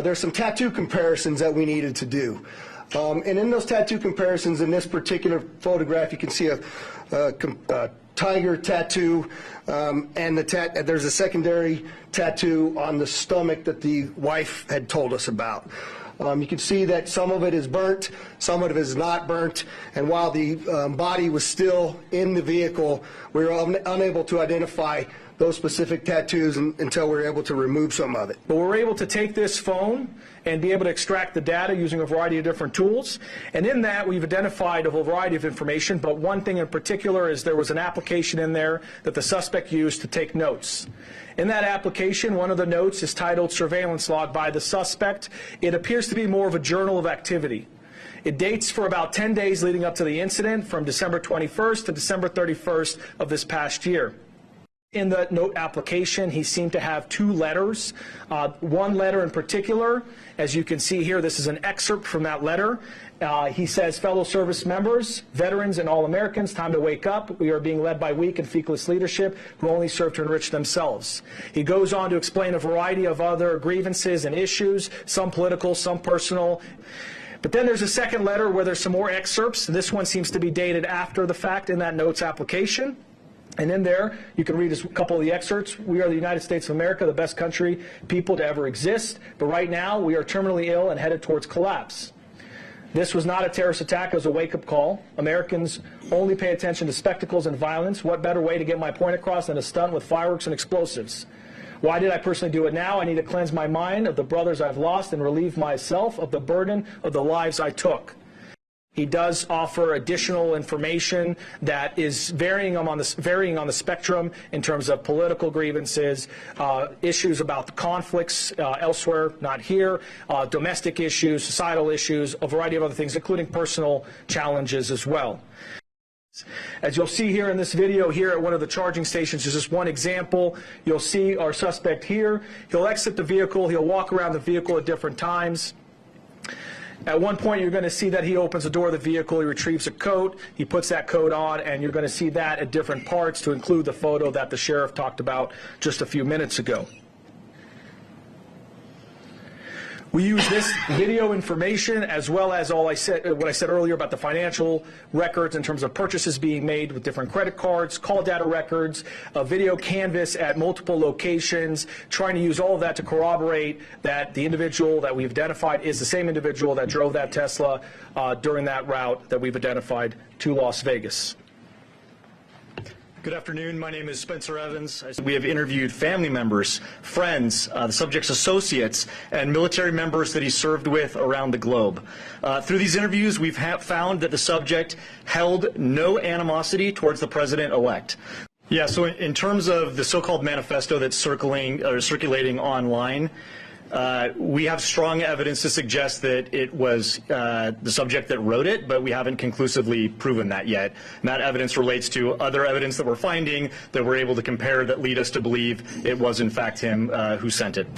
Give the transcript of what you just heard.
there's some tattoo comparisons that we needed to do. And in those tattoo comparisons, in this particular photograph, you can see a tiger tattoo, and there's a secondary tattoo on the stomach that the wife had told us about. You can see that some of it is burnt, some of it is not burnt, and while the body was still in the vehicle, we were unable to identify those specific tattoos until we were able to remove some of it. But we're able to take this phone and be able to extract the data using a variety of different tools. And in that, we've identified a variety of information, but one thing in particular is there was an application in there that the suspect used to take notes. In that application, one of the notes is titled Surveillance Log by the Suspect. It appears to be more of a journal of activity. It dates for about 10 days leading up to the incident, from December 21st to December 31st of this past year. In the note application, he seemed to have two letters. One letter in particular, as you can see here, this is an excerpt from that letter. He says, fellow service members, veterans, and all Americans, time to wake up. We are being led by weak and feckless leadership who only serve to enrich themselves. He goes on to explain a variety of other grievances and issues, some political, some personal. But then there's a second letter where there's some more excerpts. This one seems to be dated after the fact in that notes application. And in there, you can read a couple of the excerpts. We are the United States of America, the best country, people to ever exist. But right now, we are terminally ill and headed towards collapse. This was not a terrorist attack. It was a wake-up call. Americans only pay attention to spectacles and violence. What better way to get my point across than a stunt with fireworks and explosives? Why did I personally do it now? I need to cleanse my mind of the brothers I've lost and relieve myself of the burden of the lives I took. He does offer additional information that is varying on the spectrum in terms of political grievances, issues about the conflicts elsewhere, not here, domestic issues, societal issues, a variety of other things, including personal challenges as well. As you'll see here in this video here at one of the charging stations, is just one example. You'll see our suspect here. He'll exit the vehicle. He'll walk around the vehicle at different times. At one point, you're going to see that he opens the door of the vehicle, he retrieves a coat, he puts that coat on, and you're going to see that at different parts to include the photo that the sheriff talked about just a few minutes ago. We use this video information as well as what I said earlier about the financial records in terms of purchases being made with different credit cards, call data records, a video canvas at multiple locations, trying to use all of that to corroborate that the individual that we've identified is the same individual that drove that Tesla during that route that we've identified to Las Vegas. Good afternoon. My name is Spencer Evans. We have interviewed family members, friends, the subject's associates, and military members that he served with around the globe. Through these interviews, we've found that the subject held no animosity towards the president-elect. Yeah, so in terms of the so-called manifesto that's circulating online, we have strong evidence to suggest that it was the subject that wrote it, but we haven't conclusively proven that yet. And that evidence relates to other evidence that we're finding that we're able to compare that lead us to believe it was in fact him who sent it.